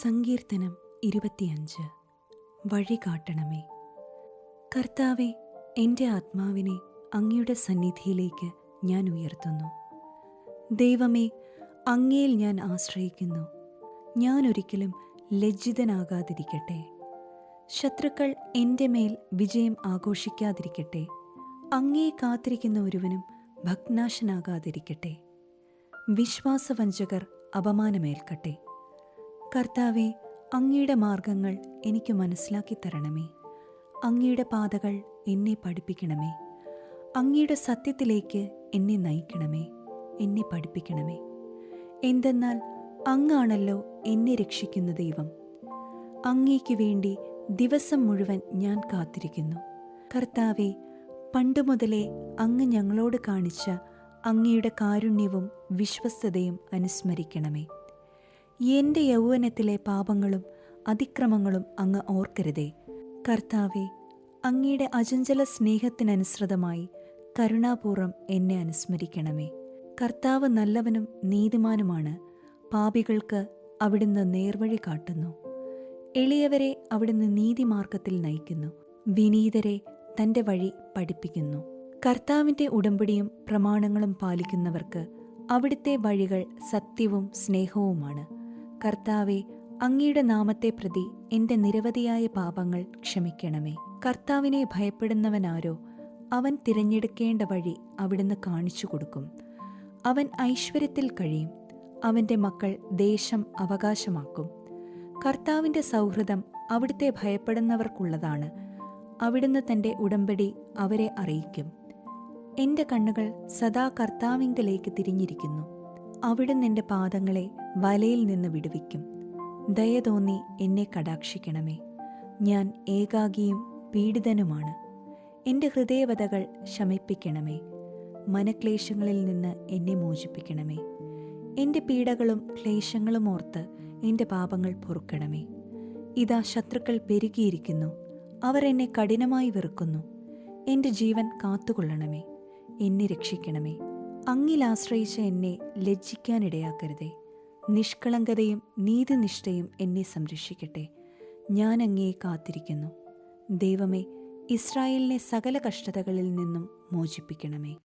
സങ്കീർത്തനം 25. വഴി കാട്ടണമേ. കർത്താവെ, എൻ്റെ ആത്മാവിനെ അങ്ങയുടെ സന്നിധിയിലേക്ക് ഞാൻ ഉയർത്തുന്നു. ദൈവമേ, അങ്ങയിൽ ഞാൻ ആശ്രയിക്കുന്നു. ഞാൻ ഒരിക്കലും ലജ്ജിതനാകാതിരിക്കട്ടെ. ശത്രുക്കൾ എൻ്റെ മേൽ വിജയം ആഘോഷിക്കാതിരിക്കട്ടെ. അങ്ങയെ കാത്തിരിക്കുന്ന ഒരുവനും ഭഗ്നാശനാകാതിരിക്കട്ടെ. വിശ്വാസവഞ്ചകർ അപമാനമേൽക്കട്ടെ. കർത്താവെ, അങ്ങയുടെ മാർഗങ്ങൾ എനിക്ക് മനസ്സിലാക്കി തരണമേ. അങ്ങയുടെ പാതകൾ എന്നെ പഠിപ്പിക്കണമേ. അങ്ങയുടെ സത്യത്തിലേക്ക് എന്നെ നയിക്കണമേ, എന്നെ പഠിപ്പിക്കണമേ. എന്തെന്നാൽ അങ്ങാണല്ലോ എന്നെ രക്ഷിക്കുന്ന ദൈവം. അങ്ങേക്ക് വേണ്ടി ദിവസം മുഴുവൻ ഞാൻ കാത്തിരിക്കുന്നു. കർത്താവെ, പണ്ടുമുതലേ അങ്ങ് ഞങ്ങളോട് കാണിച്ച അങ്ങയുടെ കാരുണ്യവും വിശ്വസ്തതയും അനുസ്മരിക്കണമേ. എൻ്റെ യൗവനത്തിലെ പാപങ്ങളും അതിക്രമങ്ങളും അങ്ങ് ഓർക്കരുതേ. കർത്താവെ, അങ്ങയുടെ അചഞ്ചല സ്നേഹത്തിനനുസൃതമായി കരുണാപൂർവം എന്നെ അനുസ്മരിക്കണമേ. കർത്താവ് നല്ലവനും നീതിമാനുമാണ്. പാപികൾക്ക് അവിടുന്ന് നേർവഴി കാട്ടുന്നു. എളിയവരെ അവിടുന്ന് നീതിമാർഗത്തിൽ നയിക്കുന്നു. വിനീതരെ തൻ്റെ വഴി പഠിപ്പിക്കുന്നു. കർത്താവിൻ്റെ ഉടമ്പടിയും പ്രമാണങ്ങളും പാലിക്കുന്നവർക്ക് അവിടുത്തെ വഴികൾ സത്യവും സ്നേഹവുമാണ്. കർത്താവെ, അങ്ങയുടെ നാമത്തെ പ്രതി എൻ്റെ നിരവധിയായ പാപങ്ങൾ ക്ഷമിക്കണമേ. കർത്താവിനെ ഭയപ്പെടുന്നവനാരോ? അവൻ തിരഞ്ഞെടുക്കേണ്ട വഴി അവിടുന്ന് കാണിച്ചു കൊടുക്കും. അവൻ ഐശ്വര്യത്തിൽ കഴിയും. അവൻ്റെ മക്കൾ ദേശം അവകാശമാക്കും. കർത്താവിൻ്റെ സൗഹൃദം അവിടുത്തെ ഭയപ്പെടുന്നവർക്കുള്ളതാണ്. അവിടുന്ന് തൻ്റെ ഉടമ്പടി അവരെ അറിയിക്കും. എൻ്റെ കണ്ണുകൾ സദാ കർത്താവിങ്കലേക്ക് തിരിഞ്ഞിരിക്കുന്നു. അവിടുന്ന് എൻ്റെ പാദങ്ങളെ വലയിൽ നിന്ന് വിടുവിക്കും. ദയ തോന്നി എന്നെ കടാക്ഷിക്കണമേ. ഞാൻ ഏകാകിയും പീഡിതനുമാണ്. എൻ്റെ ഹൃദയവധകൾ ശമിപ്പിക്കണമേ. മനക്ലേശങ്ങളിൽ നിന്ന് എന്നെ മോചിപ്പിക്കണമേ. എൻ്റെ പീഡകളും ക്ലേശങ്ങളും ഓർത്ത് എൻ്റെ പാപങ്ങൾ പൊറുക്കണമേ. ഇതാ, ശത്രുക്കൾ പെരുകിയിരിക്കുന്നു. അവർ എന്നെ കഠിനമായി വെറുക്കുന്നു. എൻ്റെ ജീവൻ കാത്തുകൊള്ളണമേ. എന്നെ രക്ഷിക്കണമേ. അങ്ങിൽ ആശ്രയിച്ച എന്നെ ലജ്ജിക്കാനിടയാക്കരുതേ. നിഷ്കളങ്കതയും നീതിനിഷ്ഠയും എന്നെ സംരക്ഷിക്കട്ടെ. ഞാൻ അങ്ങയെ കാത്തിരിക്കുന്നു. ദൈവമേ, ഇസ്രായേലിനെ സകല കഷ്ടതകളിൽ നിന്നും മോചിപ്പിക്കണമേ.